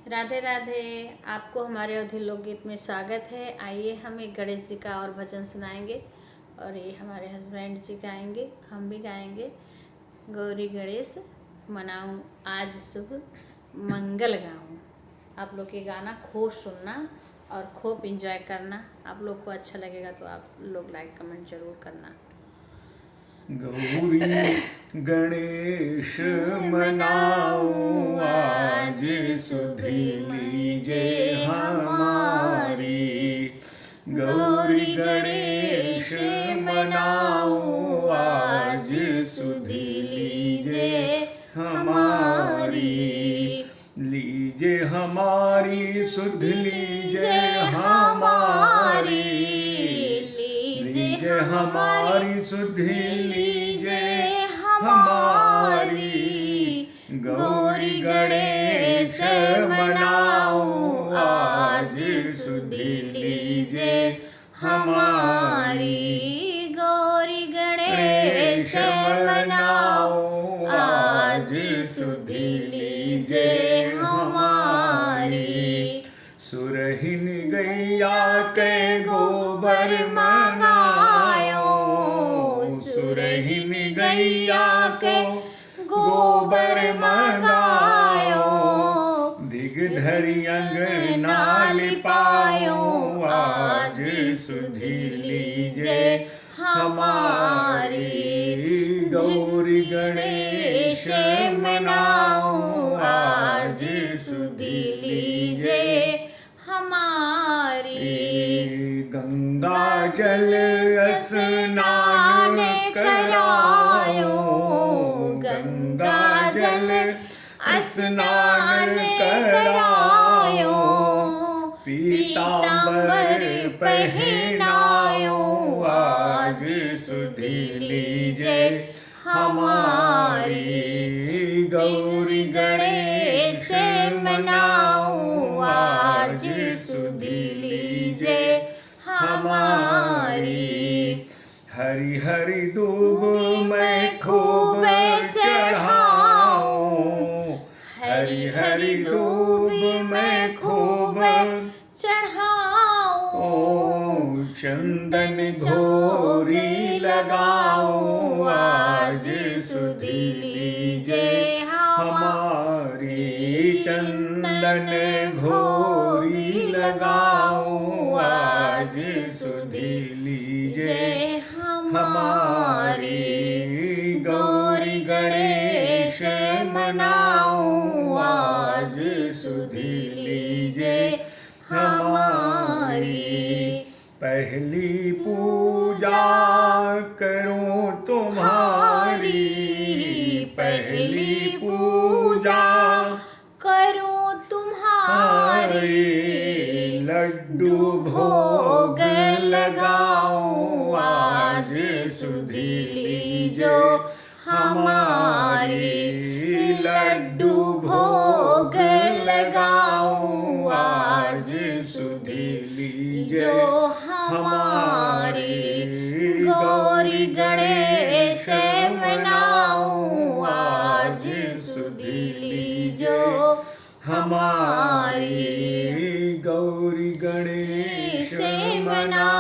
राधे राधे। आपको हमारे अवधी लोकगीत में स्वागत है। आइए हम एक गणेश जी का और भजन सुनाएंगे और ये हमारे हस्बैंड जी गाएंगे, हम भी गाएंगे। गौरी गणेश मनाऊं आज शुभ मंगल गाऊं। आप लोग ये गाना खूब सुनना और खूब इंजॉय करना। आप लोग को अच्छा लगेगा तो आप लोग लाइक कमेंट जरूर करना। गौरी गणेश मनाओ आज सुध लीजिए हमारी। गौरी गणेश मनाओ आज सुध लीजिए हमारी। लीजिए हमारी सुध लीजिए हमारी। लीजिए हमारी सुध लीजिए हमारी। गौरी गणेश मनाओ आज सुध लीजिए हमारी। गौरी गणेश मनाओ आज सुध लीजिए हमारी। सुरहिन गैया के गोबर मंगायो। सुरहिन गैया को गोबर मंगायो। दिगधरी अंगना लिपायो आज सुध लीजिए हमारी। गौरी गणेश मनाओ आज सुध लीजिए हमारी। गंगा जल स्नान करायो। गंगा जल स्नान करायो। पीतांबर पहनायो आज सुध लीजिए हमारी। गौरी गणेश मनाओ आज सुध लीजिए हमारी। हरी हरी दूब मैं खूब चढ़ाओ। हरी हरी दूब मैं खूब चढ़ाओ। चंदन घोरी लगाओ आज सुध लीजिए हमारी। चंदन घोरी लगाओ आज सुध लीजिए हमारी। गौरी गणेश मनाओ आज सुध लीजिए हमारी। पहली पूजा करूं तुम्हारी। पहली पूजा करूं तुम्हारी। लड्डू भोग लगाओ आज सुध लीजिए हमारी। लड्डू भोग लगाओ आज सुध लीजिए हमारी। गौरी गणेश मनाओ आज सुध लीजिए हमारी। गौरी गणेश मनाओ